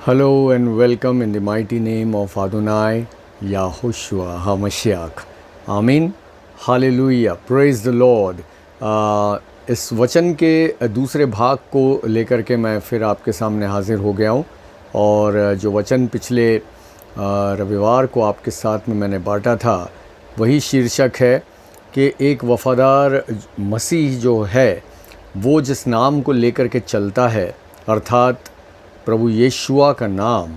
Hello and welcome in the mighty name of Adonai Yahushua HaMashiach. Amen. Hallelujah. Praise the Lord. इस वचन के दूसरे भाग को लेकर के मैं फिर आपके सामने हाजिर हो गया हूँ और जो वचन पिछले रविवार को आपके साथ में मैंने बांटा था वही शीर्षक है कि एक वफ़ादार मसीह जो है वो जिस नाम को लेकर के चलता है अर्थात प्रभु यीशुआ का नाम,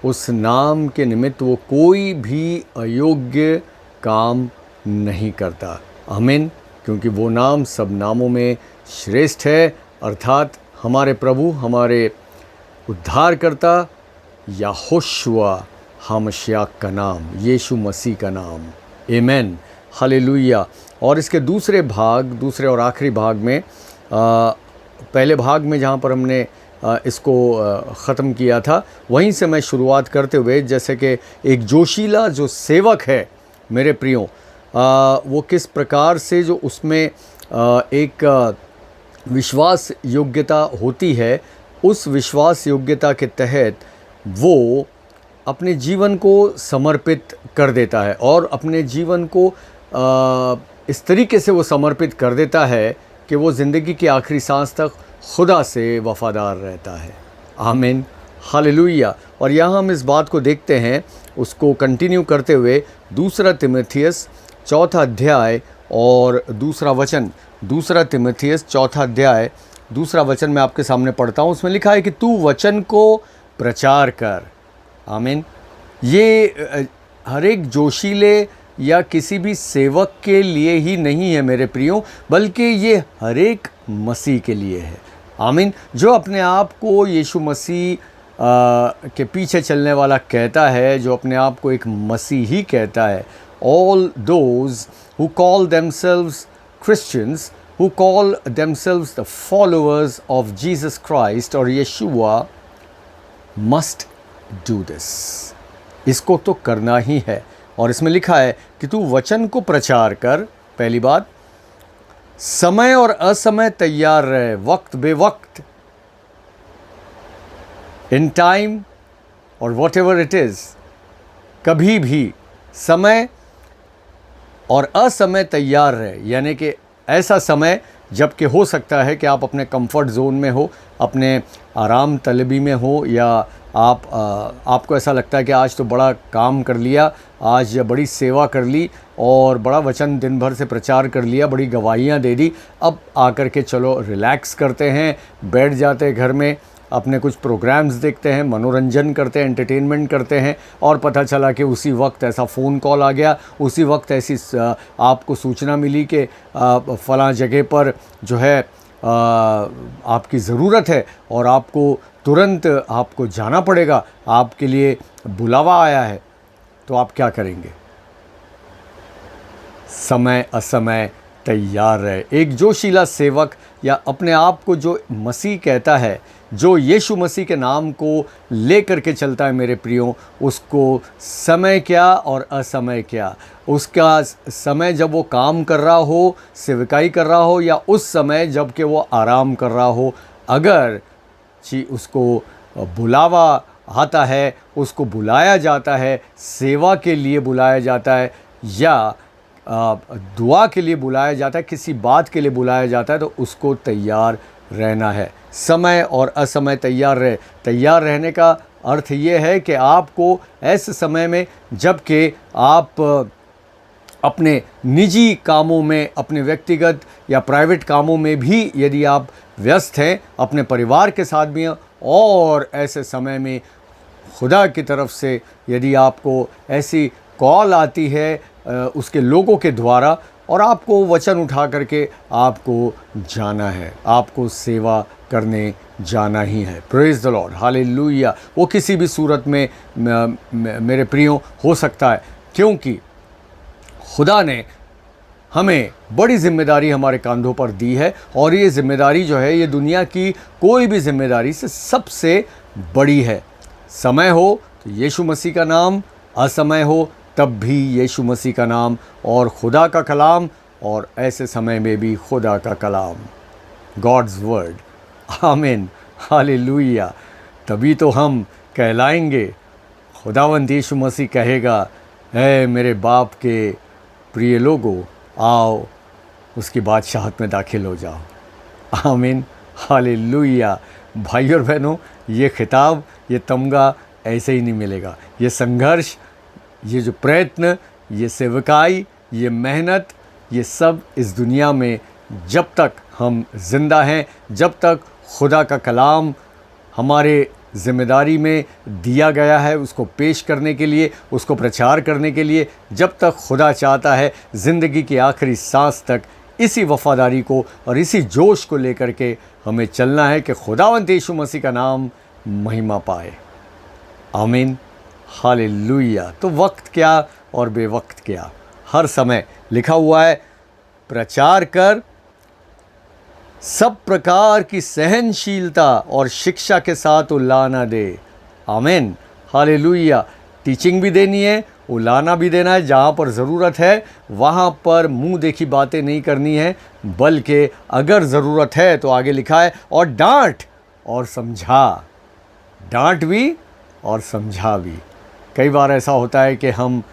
उस नाम के निमित्त वो कोई भी अयोग्य काम नहीं करता। आमीन। क्योंकि वो नाम सब नामों में श्रेष्ठ है अर्थात हमारे प्रभु, हमारे उद्धारकर्ता यहोशुआ हामशियाक का नाम, यीशु मसीह का नाम। आमीन। हालेलुया। और इसके दूसरे और आखिरी भाग में पहले भाग में जहाँ पर हमने इसको ख़त्म किया था वहीं से मैं शुरुआत करते हुए जैसे कि एक जोशीला जो सेवक है मेरे प्रियो, वो किस प्रकार से जो उसमें एक विश्वास योग्यता होती है, उस विश्वास योग्यता के तहत वो अपने जीवन को समर्पित कर देता है और अपने जीवन को इस तरीके से वो समर्पित कर देता है कि वो ज़िंदगी की आखिरी सांस तक खुदा से वफ़ादार रहता है। आमीन। हालेलुया। और यहाँ हम इस बात को देखते हैं, उसको कंटिन्यू करते हुए दूसरा तिमुथियुस चौथा अध्याय और दूसरा वचन, दूसरा तिमुथियुस चौथा अध्याय दूसरा वचन मैं आपके सामने पढ़ता हूँ। उसमें लिखा है कि तू वचन को प्रचार कर। आमीन। ये हर एक जोशीले या किसी भी सेवक के लिए ही नहीं है मेरे प्रियो, बल्कि ये हर एक मसीह के लिए है। आमीन। जो अपने आप को यीशु मसीह के पीछे चलने वाला कहता है, जो अपने आप को एक मसीही कहता है, all those who call themselves Christians, who call themselves the followers of Jesus Christ और यीशुआ मस्ट डू दिस। इसको तो करना ही है। और इसमें लिखा है कि तू वचन को प्रचार कर। पहली बात, समय और असमय तैयार रहे, वक्त बेवक्त, इन टाइम और वॉट एवर इट इज़, कभी भी समय और असमय तैयार रहे। यानी कि ऐसा समय जबकि हो सकता है कि आप अपने कंफर्ट जोन में हो, अपने आराम तलबी में हो, या आपको ऐसा लगता है कि आज तो बड़ा काम कर लिया, आज बड़ी सेवा कर ली और बड़ा वचन दिन भर से प्रचार कर लिया, बड़ी गवाहियाँ दे दी, अब आकर के चलो रिलैक्स करते हैं, बैठ जाते हैं घर में, अपने कुछ प्रोग्राम्स देखते हैं, मनोरंजन करते हैं, एंटरटेनमेंट करते हैं, और पता चला कि उसी वक्त ऐसा फ़ोन कॉल आ गया, उसी वक्त ऐसी आपको सूचना मिली कि फ़लाँ जगह पर जो है आपकी ज़रूरत है और आपको तुरंत आपको जाना पड़ेगा, आपके लिए बुलावा आया है। तो आप क्या करेंगे? समय असमय तैयार रहे। एक जोशीला सेवक या अपने आप को जो मसीह कहता है, जो यीशु मसीह के नाम को लेकर के चलता है मेरे प्रियो, उसको समय क्या और असमय क्या, उसका समय जब वो काम कर रहा हो, सेवकाई कर रहा हो, या उस समय जब कि वो आराम कर रहा हो, अगर उसको बुलावा आता है, उसको बुलाया जाता है, सेवा के लिए बुलाया जाता है, या दुआ के लिए बुलाया जाता है, किसी बात के लिए बुलाया जाता है, तो उसको तैयार रहना है। समय और असमय तैयार रहे। तैयार रहने का अर्थ ये है कि आपको ऐसे समय में जबकि आप अपने निजी कामों में, अपने व्यक्तिगत या प्राइवेट कामों में भी यदि आप व्यस्त हैं, अपने परिवार के साथ भी हैं, और ऐसे समय में खुदा की तरफ से यदि आपको ऐसी कॉल आती है उसके लोगों के द्वारा, और आपको वचन उठा करके आपको जाना है, आपको सेवा करने जाना ही है। Praise the Lord. हालेलुया। वो किसी भी सूरत में मेरे प्रियो हो सकता है, क्योंकि खुदा ने हमें बड़ी ज़िम्मेदारी हमारे कंधों पर दी है, और ये ज़िम्मेदारी जो है ये दुनिया की कोई भी ज़िम्मेदारी से सबसे बड़ी है। समय हो तो यीशु मसीह का नाम, असमय हो तब भी यीशु मसीह का नाम और खुदा का कलाम, और ऐसे समय में भी खुदा का कलाम, गॉड्स वर्ड। आमीन। हालेलुया। तभी तो हम कहलाएंगे। खुदावंद यीशु मसीह कहेगा, है मेरे बाप के प्रिय लोगों, आओ उसकी बादशाहत में दाखिल हो जाओ। आमीन, हालेलुया। भाई और बहनों, ये खिताब, ये तमगा ऐसे ही नहीं मिलेगा। ये संघर्ष, ये जो प्रयत्न, ये सेवकाई, ये मेहनत, ये सब इस दुनिया में जब तक हम जिंदा हैं, जब तक खुदा का कलाम हमारे ज़िम्मेदारी में दिया गया है उसको पेश करने के लिए, उसको प्रचार करने के लिए, जब तक खुदा चाहता है ज़िंदगी की आखिरी सांस तक इसी वफ़ादारी को और इसी जोश को लेकर के हमें चलना है कि खुदावंद यीशु मसीह का नाम महिमा पाए। आमीन, हालेलुया। तो वक्त क्या और बेवक्त क्या, हर समय लिखा हुआ है, प्रचार कर, सब प्रकार की सहनशीलता और शिक्षा के साथ उलाना दे। आमीन, हालेलुया। टीचिंग भी देनी है, उलाना भी देना है। जहाँ पर ज़रूरत है वहाँ पर मुंह देखी बातें नहीं करनी है, बल्कि अगर ज़रूरत है तो आगे लिखा है, और डांट और समझा। डांट भी और समझा भी। कई बार ऐसा होता है कि हम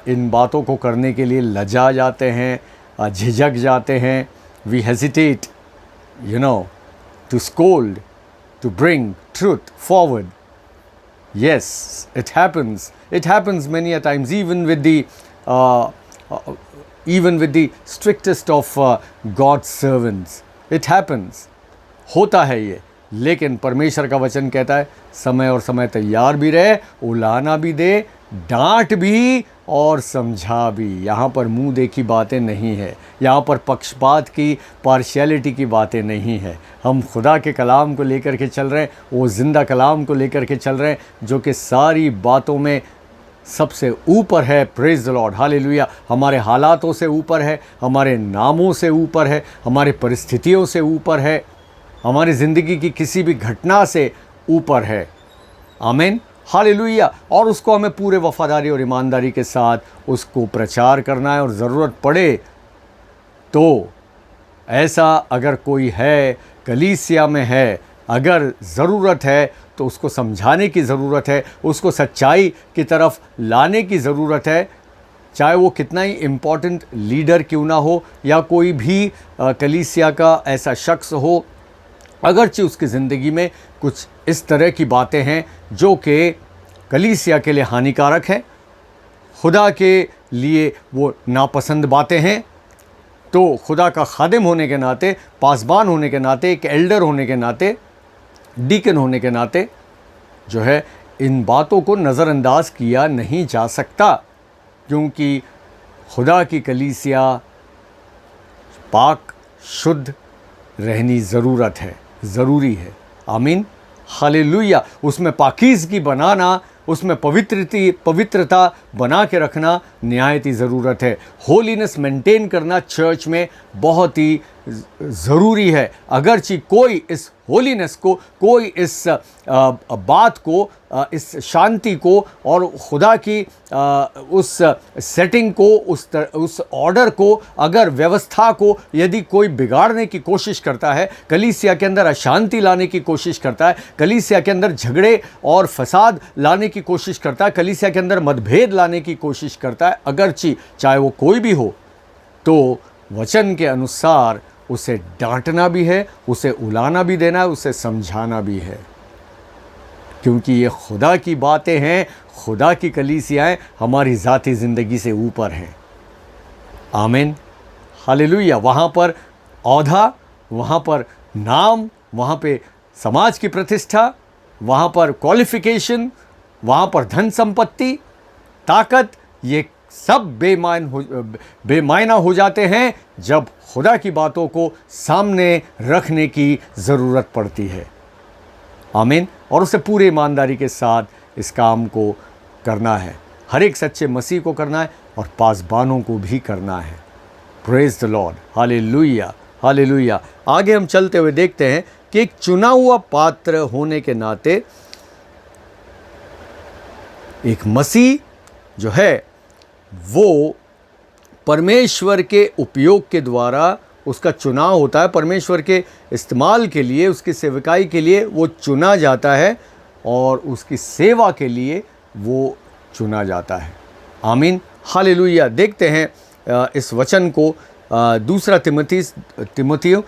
इन बातों को करने के लिए लजा जाते हैं, झिझक जाते हैं। We hesitate, to scold, to bring truth forward. Yes, it happens. It happens many a times, even with the strictest of God's servants. It happens. होता है ये, लेकिन परमेश्वर का वचन कहता है, समय और समय तैयार भी रहे, उलाना भी दे, डांट भी और समझा भी। यहाँ पर मुंह देखी बातें नहीं है, यहाँ पर पक्षपात की, पार्शियलिटी की बातें नहीं है। हम खुदा के कलाम को लेकर के चल रहे हैं, वो ज़िंदा कलाम को लेकर के चल रहे हैं, जो कि सारी बातों में सबसे ऊपर है। Praise the Lord, hallelujah. हमारे हालातों से ऊपर है, हमारे नामों से ऊपर है, हमारी परिस्थितियों से ऊपर है, हमारी ज़िंदगी की किसी भी घटना से ऊपर है। आमीन, हालेलुया। और उसको हमें पूरे वफ़ादारी और ईमानदारी के साथ उसको प्रचार करना है। और ज़रूरत पड़े तो, ऐसा अगर कोई है, कलीसिया में है, अगर ज़रूरत है तो उसको समझाने की ज़रूरत है, उसको सच्चाई की तरफ लाने की ज़रूरत है। चाहे वो कितना ही इम्पोर्टेंट लीडर क्यों ना हो, या कोई भी कलीसिया का ऐसा शख्स हो, अगरचे उसकी ज़िंदगी में कुछ इस तरह की बातें हैं जो कि कलीसिया के लिए हानिकारक हैं, खुदा के लिए वो नापसंद बातें हैं, तो खुदा का खादिम होने के नाते, पासबान होने के नाते, एक एल्डर होने के नाते, डीकन होने के नाते जो है, इन बातों को नज़रअंदाज किया नहीं जा सकता, क्योंकि खुदा की कलीसिया पाक शुद्ध रहनी ज़रूरी है। आमीन, हालेलुया। उसमें पाकीज़गी बनाना, उसमें पवित्रता बना के रखना निहायत ही ज़रूरत है। होलीनेस मेंटेन करना चर्च में बहुत ही ज़रूरी है। अगरचे कोई इस होलीनेस को, कोई इस बात को, इस शांति को और खुदा की उस सेटिंग को, उस ऑर्डर को, अगर व्यवस्था को यदि कोई बिगाड़ने की कोशिश करता है, कलीसिया के अंदर अशांति लाने की कोशिश करता है, कलीसिया के अंदर झगड़े और फसाद लाने की कोशिश करता है, कलीसिया के अंदर मतभेद लाने की कोशिश करता है, अगरचे चाहे वो कोई भी हो, तो वचन के अनुसार उसे डांटना भी है, उसे उलाना भी देना है, उसे समझाना भी है, क्योंकि ये खुदा की बातें हैं। खुदा की कलीसियाएँ हमारी ज़ाती ज़िंदगी से ऊपर हैं। आमीन, हालेलुया। वहाँ पर औधा, वहाँ पर नाम, वहाँ पे समाज की प्रतिष्ठा, वहाँ पर क्वालिफ़िकेशन, वहाँ पर धन संपत्ति, ताकत, ये सब बेमायना हो जाते हैं जब खुदा की बातों को सामने रखने की ज़रूरत पड़ती है। आमीन। और उसे पूरी ईमानदारी के साथ इस काम को करना है, हर एक सच्चे मसीह को करना है और पासबानों को भी करना है। Praise the Lord, hallelujah, hallelujah. आगे हम चलते हुए देखते हैं कि एक चुना हुआ पात्र होने के नाते एक मसीह जो है वो परमेश्वर के उपयोग के द्वारा उसका चुनाव होता है, परमेश्वर के इस्तेमाल के लिए, उसकी सेवकाई के लिए वो चुना जाता है। और उसकी सेवा के लिए वो चुना जाता है। आमीन, हालेलुया। देखते हैं इस वचन को दूसरा तिमोथियो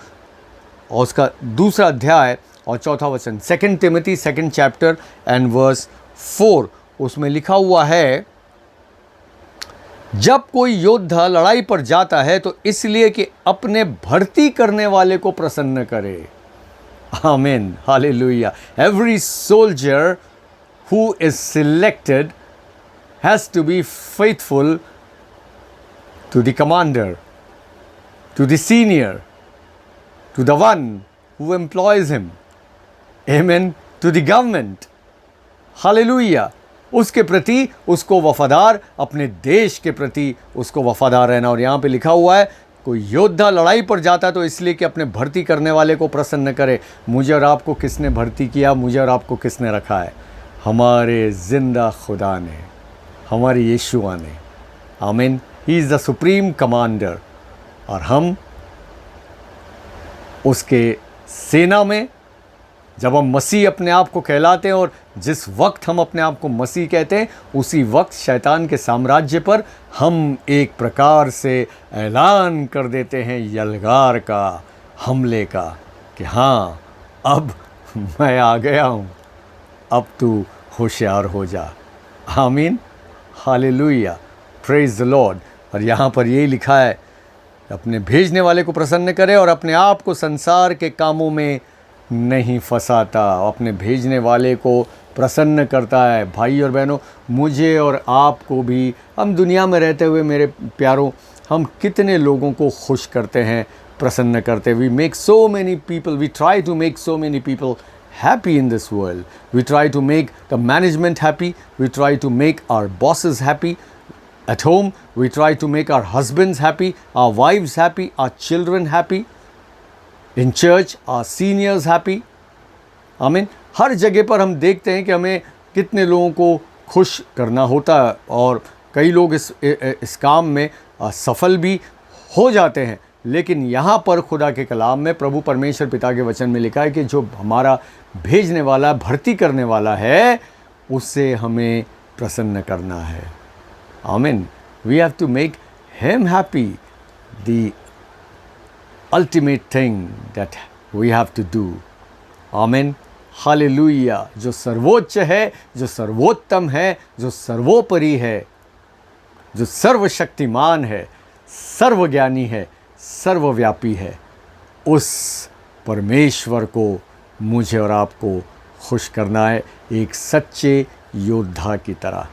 और उसका दूसरा अध्याय और चौथा वचन, 2 Timothy 2nd chapter and verse 4। उसमें लिखा हुआ है, जब कोई योद्धा लड़ाई पर जाता है तो इसलिए कि अपने भर्ती करने वाले को प्रसन्न करे। आमीन, hallelujah. Every soldier who is selected has to be faithful to the commander, to the senior, to the one who employs him. Amen. To the government. Hallelujah. उसके प्रति उसको वफादार, अपने देश के प्रति उसको वफादार रहना। और यहाँ पे लिखा हुआ है, कोई योद्धा लड़ाई पर जाता है तो इसलिए कि अपने भर्ती करने वाले को प्रसन्न करे। मुझे और आपको किसने भर्ती किया? मुझे और आपको किसने रखा है? हमारे जिंदा खुदा ने, हमारे यीशुआ ने। आमीन। He is the supreme commander और हम उसके सेना में, जब हम मसीह अपने आप को कहलाते हैं और जिस वक्त हम अपने आप को मसीह कहते हैं, उसी वक्त शैतान के साम्राज्य पर हम एक प्रकार से ऐलान कर देते हैं यलगार का, हमले का, कि हाँ, अब मैं आ गया हूँ, अब तू होशियार हो जा। आमीन, हालेलुया, प्रेज द लॉर्ड। और यहाँ पर यही लिखा है, अपने भेजने वाले को प्रसन्न करे और अपने आप को संसार के कामों में नहीं फंसाता। अपने भेजने वाले को प्रसन्न करता है। भाई और बहनों, मुझे और आपको भी, हम दुनिया में रहते हुए मेरे प्यारों, हम कितने लोगों को खुश करते हैं, प्रसन्न करते हैं। We make so many people, we try to make so many people happy in this world. We try to make the management happy. We try to make our bosses happy. At home, we try to make our husbands happy, our wives happy, our children happy. In church, our seniors happy. आमीन। हर जगह पर हम देखते हैं कि हमें कितने लोगों को खुश करना होता है और कई लोग इस काम में सफल भी हो जाते हैं। लेकिन यहाँ पर खुदा के कलाम में प्रभु परमेश्वर पिता के वचन में लिखा है कि जो हमारा भेजने वाला, भर्ती करने वाला है, उससे हमें प्रसन्न करना है। आमीन। We have to make him happy, the ultimate thing that we have to do. आमीन, हालेलुया। जो सर्वोच्च है, जो सर्वोत्तम है, जो सर्वोपरि है, जो सर्वशक्तिमान है, सर्वज्ञानी है, सर्वव्यापी है, उस परमेश्वर को मुझे और आपको खुश करना है, एक सच्चे योद्धा की तरह।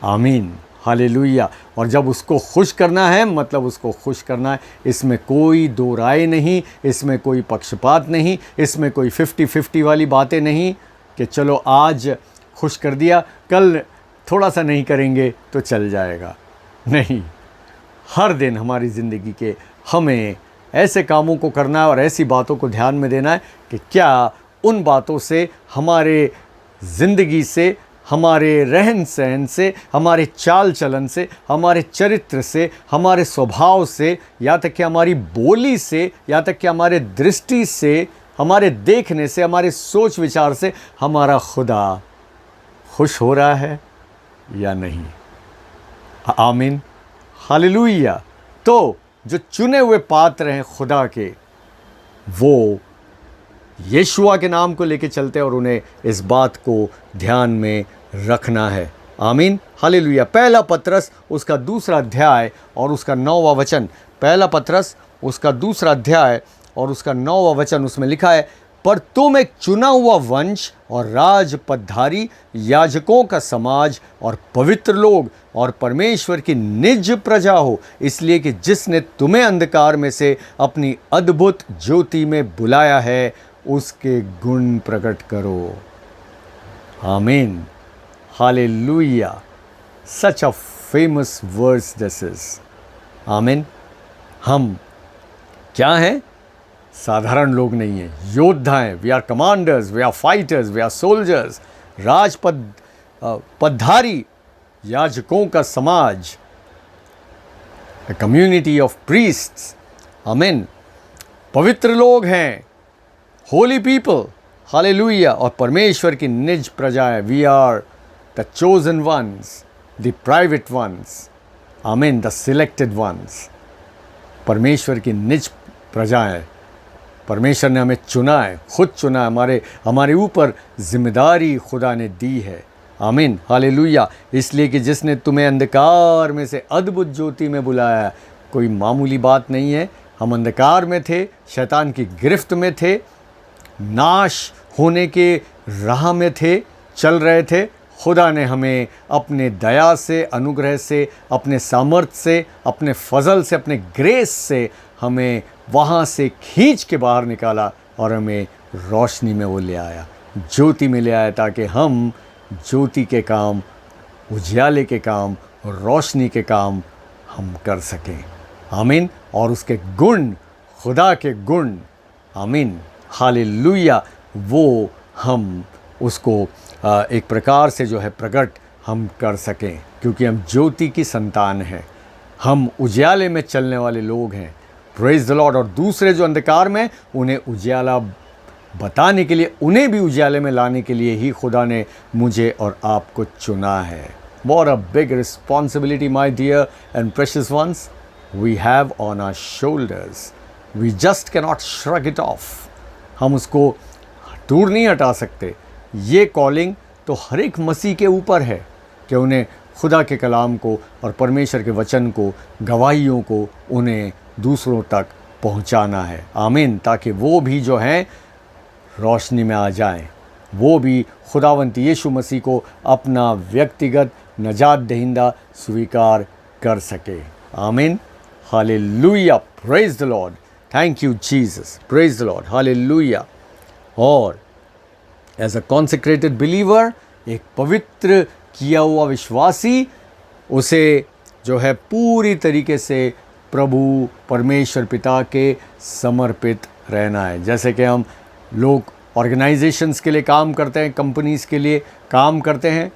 आमीन, हालेलुया। और जब उसको खुश करना है, मतलब उसको खुश करना है, इसमें कोई दो राय नहीं, इसमें कोई पक्षपात नहीं, इसमें कोई 50-50 वाली बातें नहीं कि चलो आज खुश कर दिया, कल थोड़ा सा नहीं करेंगे तो चल जाएगा। नहीं, हर दिन हमारी ज़िंदगी के हमें ऐसे कामों को करना है और ऐसी बातों को ध्यान में देना है कि क्या उन बातों से, हमारे ज़िंदगी से, हमारे रहन सहन से, हमारे चाल चलन से, हमारे चरित्र से, हमारे स्वभाव से, या तक कि हमारी बोली से, या तक कि हमारे दृष्टि से, हमारे देखने से, हमारे सोच विचार से हमारा खुदा खुश हो रहा है या नहीं। आमीन, हालेलुया। तो जो चुने हुए पात्र हैं खुदा के, वो यीशुआ के नाम को लेके चलते हैं और उन्हें इस बात को ध्यान में रखना है। आमीन, हालेलुया। पहला पत्रस उसका दूसरा अध्याय और उसका 9वां वचन, पहला पत्रस उसका दूसरा अध्याय और उसका 9वां वचन, उसमें लिखा है, पर तुम एक चुना हुआ वंश और राज पदधारी, याजकों का समाज और पवित्र लोग और परमेश्वर की निज प्रजा हो, इसलिए कि जिसने तुम्हें अंधकार में से अपनी अद्भुत ज्योति में बुलाया है, उसके गुण प्रकट करो। आमीन, हालेलुया। Such a famous verse this is. आमीन। हम क्या हैं? साधारण लोग नहीं हैं, योद्धा हैं। We are commanders, we are fighters, we are soldiers, पदधारी, याजकों का समाज, a community of priests, आमीन। पवित्र लोग हैं, होली पीपल, हालेलुया। और परमेश्वर की निज प्रजा, we are the chosen ones, the private ones, आमीन, द सिलेक्टेड वंस। परमेश्वर की निज प्रजा है, परमेश्वर ने हमें चुना है, खुद चुना है, हमारे ऊपर जिम्मेदारी खुदा ने दी है। आमीन, हालेलुया। इसलिए कि जिसने तुम्हें अंधकार में से अद्भुत ज्योति में बुलाया, कोई मामूली बात नहीं है। हम अंधकार में थे, शैतान की गिरफ्त में थे, नाश होने के राह में थे, चल रहे थे। खुदा ने हमें अपने दया से, अनुग्रह से, अपने सामर्थ्य से, अपने फजल से, अपने ग्रेस से हमें वहाँ से खींच के बाहर निकाला और हमें रोशनी में वो ले आया, ज्योति में ले आया, ताकि हम ज्योति के काम, उजियाले के काम, रोशनी के काम हम कर सकें। आमीन। और उसके गुण, खुदा के गुण, आमीन, हालेलुया, वो हम उसको एक प्रकार से जो है प्रकट हम कर सकें, क्योंकि हम ज्योति की संतान हैं, हम उजियाले में चलने वाले लोग हैं। Praise the Lord. और दूसरे जो अंधकार में, उन्हें उजियाला बताने के लिए, उन्हें भी उजियाले में लाने के लिए ही खुदा ने मुझे और आपको चुना है। What a big responsibility, my dear and precious ones, we have on our shoulders. We just cannot shrug it off. हम उसको दूर नहीं हटा सकते। ये कॉलिंग तो हर एक मसीह के ऊपर है कि उन्हें खुदा के कलाम को और परमेश्वर के वचन को, गवाहियों को उन्हें दूसरों तक पहुंचाना है। आमीन। ताकि वो भी जो हैं रोशनी में आ जाएं, वो भी खुदावंत यीशु मसीह को अपना व्यक्तिगत नजात दहिंदा स्वीकार कर सके। आमीन, hallelujah, praise the Lord, thank you Jesus, praise the Lord, hallelujah. और एज अ कॉन्सेक्रेटेड बिलीवर, एक पवित्र किया हुआ विश्वासी, उसे जो है पूरी तरीके से प्रभु परमेश्वर पिता के समर्पित रहना है। जैसे कि हम लोग ऑर्गेनाइजेशंस के लिए काम करते हैं, कंपनीज़ के लिए काम करते हैं,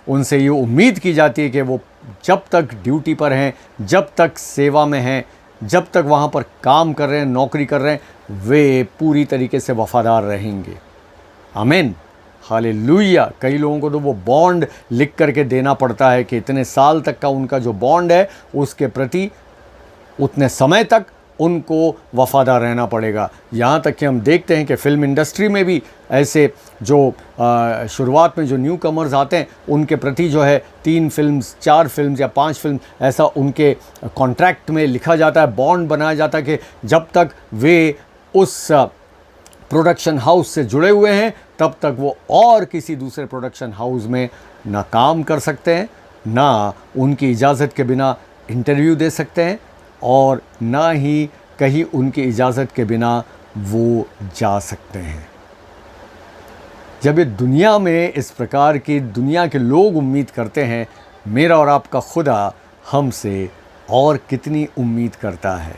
उनसे ये उम्मीद की जाती है कि वो जब तक ड्यूटी पर हैं, जब तक सेवा में हैं, जब तक वहाँ पर काम कर रहे हैं, नौकरी कर रहे हैं, वे पूरी तरीके से वफ़ादार रहेंगे। आमीन, हालेलुया। कई लोगों को तो वो बॉन्ड लिख करके देना पड़ता है कि इतने साल तक का उनका जो बॉन्ड है, उसके प्रति उतने समय तक उनको वफ़ादार रहना पड़ेगा। यहाँ तक कि हम देखते हैं कि फ़िल्म इंडस्ट्री में भी ऐसे जो शुरुआत में जो न्यू कमर्स आते हैं, उनके प्रति जो है 3 फिल्म्स, 4 फिल्म्स या 5 फिल्म, ऐसा उनके कॉन्ट्रैक्ट में लिखा जाता है, बॉन्ड बनाया जाता है कि जब तक वे उस प्रोडक्शन हाउस से जुड़े हुए हैं, तब तक वो और किसी दूसरे प्रोडक्शन हाउस में ना काम कर सकते हैं, ना उनकी इजाज़त के बिना इंटरव्यू दे सकते हैं, और ना ही कहीं उनकी इजाज़त के बिना वो जा सकते हैं। जब ये दुनिया में इस प्रकार की दुनिया के लोग उम्मीद करते हैं, मेरा और आपका खुदा हमसे और कितनी उम्मीद करता है,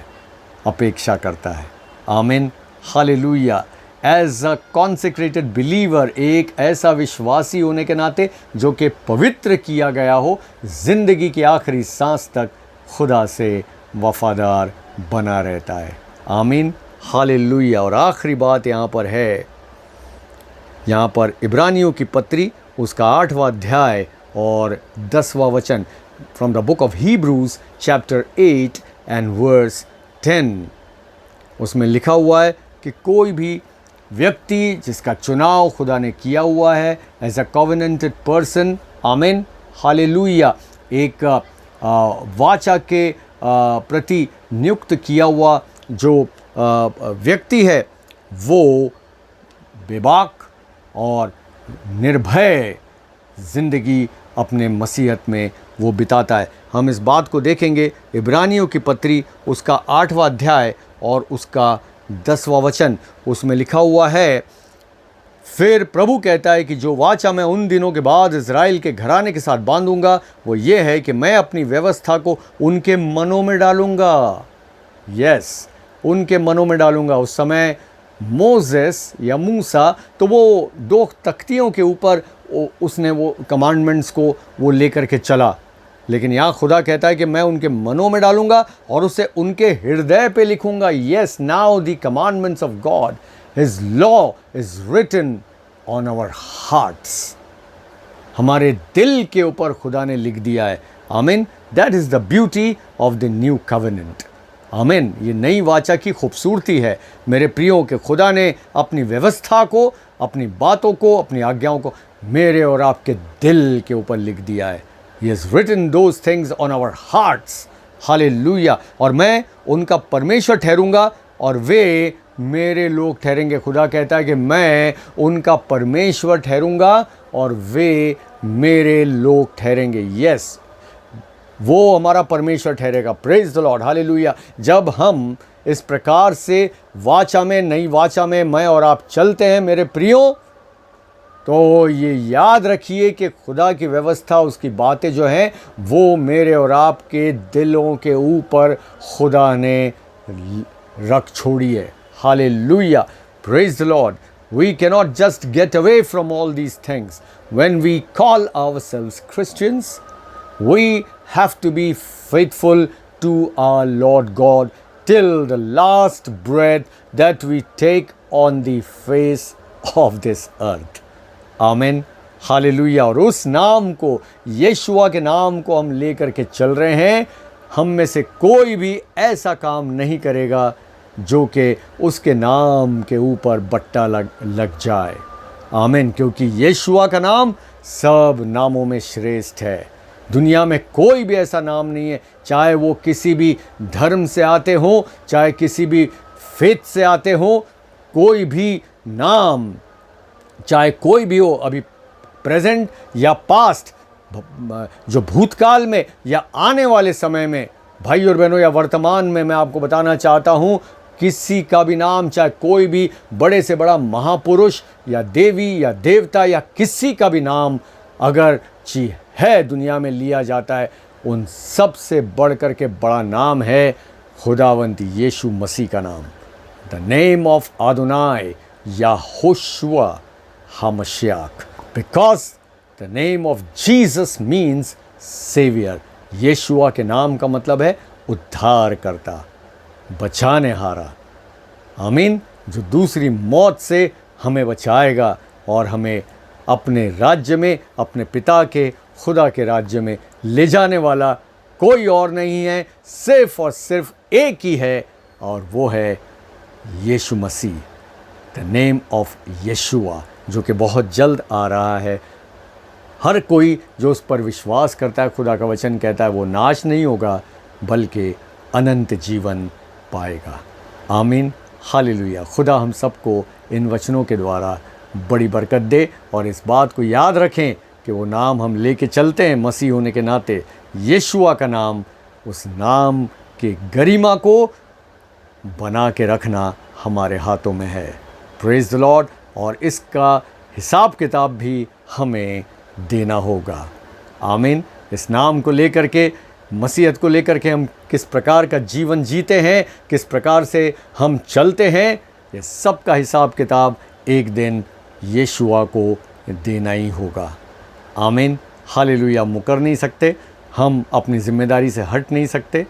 अपेक्षा करता है। आमीन, हालेलुया। एज अ कॉन्सेक्रेटेड बिलीवर, एक ऐसा विश्वासी होने के नाते जो कि पवित्र किया गया हो, ज़िंदगी की आखिरी सांस तक खुदा से वफ़ादार बना रहता है। आमीन, हालेलुया। और आखिरी बात यहाँ पर है, यहाँ पर इब्रानियों की पत्री उसका 8वां अध्याय और 10वां वचन, from the book of Hebrews chapter 8 and verse 10, उसमें लिखा हुआ है कि कोई भी व्यक्ति जिसका चुनाव खुदा ने किया हुआ है एज अ कॉवेनेंटेड पर्सन, आमीन, हालेलुया, एक वाचा के प्रति नियुक्त किया हुआ जो व्यक्ति है, वो बेबाक और निर्भय ज़िंदगी अपने मसीहत में वो बिताता है। हम इस बात को देखेंगे इब्रानियों की पत्री उसका 8वां अध्याय और उसका 10वां वचन, उसमें लिखा हुआ है, फिर प्रभु कहता है कि जो वाचा मैं उन दिनों के बाद इज़राइल के घराने के साथ बांधूंगा, वो ये है कि मैं अपनी व्यवस्था को उनके मनों में डालूंगा। यस, उनके मनों में डालूंगा। उस समय मोसेस या मूसा, तो वो 2 तख्तियों के ऊपर उसने वो कमांडमेंट्स को वो लेकर के चला, लेकिन यहाँ खुदा कहता है कि मैं उनके मनों में डालूंगा और उसे उनके हृदय पे लिखूंगा। Yes, now the commandments of God His law is written on our hearts. हमारे दिल के ऊपर खुदा ने लिख दिया है. आमीन. That is the beauty of the new covenant. आमीन. ये नई वाचा की खूबसूरती है मेरे प्रियो के खुदा ने अपनी व्यवस्था को, अपनी बातों को, अपनी आज्ञाओं को मेरे और आपके दिल के ऊपर लिख दिया है. He has written those things on our hearts. Hallelujah. और मैं उनका परमेश्वर ठहरूंगा और वे मेरे लोग ठहरेंगे. खुदा कहता है कि मैं उनका परमेश्वर ठहरूंगा और वे मेरे लोग ठहरेंगे. यस, वो हमारा परमेश्वर ठहरेगा. Praise the Lord. हालेलुया. जब हम इस प्रकार से वाचा में, नई वाचा में मैं और आप चलते हैं मेरे प्रियो, तो ये याद रखिए कि खुदा की व्यवस्था, उसकी बातें जो हैं वो मेरे और आपके दिलों के ऊपर खुदा ने रख छोड़ी है. Hallelujah. Praise the Lord. We cannot just get away from all these things. When we call ourselves Christians, we have to be faithful to our Lord God till the last breath that we take on the face of this earth. आमीन. Hallelujah. और उस नाम को, यीशुआ के नाम को हम लेकर के चल रहे हैं. हम में से कोई भी ऐसा काम नहीं करेगा जो कि उसके नाम के ऊपर बट्टा लग जाए. आमीन. क्योंकि यीशुआ का नाम सब नामों में श्रेष्ठ है. दुनिया में कोई भी ऐसा नाम नहीं है, चाहे वो किसी भी धर्म से आते हों, चाहे किसी भी फेथ से आते हों, कोई भी नाम, चाहे कोई भी हो, अभी प्रेजेंट या पास्ट, जो भूतकाल में या आने वाले समय में, भाई और बहनों, या वर्तमान में, मैं आपको बताना चाहता हूँ, किसी का भी नाम, चाहे कोई भी बड़े से बड़ा महापुरुष या देवी या देवता या किसी का भी नाम अगर है दुनिया में लिया जाता है, उन सब से बढ़ कर के बड़ा नाम है खुदावंद यीशु मसीह का नाम. The name of Adonai Yehoshua Hamashiach. Because the name of Jesus means saviour. Yeshua के नाम का मतलब है उद्धार करता, बचाने हारा. आमीन. जो दूसरी मौत से हमें बचाएगा और हमें अपने राज्य में, अपने पिता के, खुदा के राज्य में ले जाने वाला कोई और नहीं है, सिर्फ और सिर्फ एक ही है, और वो है यीशु मसीह. द नेम ऑफ यीशुआ, जो कि बहुत जल्द आ रहा है. हर कोई जो उस पर विश्वास करता है, खुदा का वचन कहता है, वो नाश नहीं होगा बल्कि अनंत जीवन पाएगा. आमीन. हालेलुया. खुदा हम सबको इन वचनों के द्वारा बड़ी बरकत दे, और इस बात को याद रखें कि वो नाम हम लेके चलते हैं मसीह होने के नाते, यीशुआ का नाम, उस नाम के गरिमा को बना के रखना हमारे हाथों में है. Praise the Lord. और इसका हिसाब किताब भी हमें देना होगा. आमीन. इस नाम को लेकर के, मसीहत को लेकर के हम किस प्रकार का जीवन जीते हैं, किस प्रकार से हम चलते हैं, ये सब का हिसाब किताब एक दिन यीशुआ को देना ही होगा. आमीन. हालेलुया. मुकर नहीं सकते, हम अपनी ज़िम्मेदारी से हट नहीं सकते,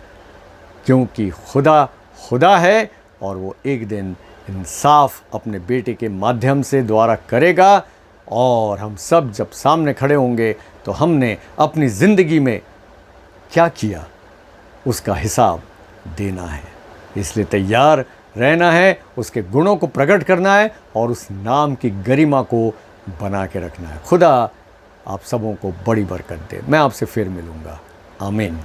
क्योंकि खुदा खुदा है और वो एक दिन इंसाफ अपने बेटे के माध्यम से द्वारा करेगा. और हम सब जब सामने खड़े होंगे तो हमने अपनी ज़िंदगी में क्या किया उसका हिसाब देना है. इसलिए तैयार रहना है, उसके गुणों को प्रकट करना है और उस नाम की गरिमा को बना के रखना है. खुदा आप सबों को बड़ी बरकत दे. मैं आपसे फिर मिलूँगा. आमीन.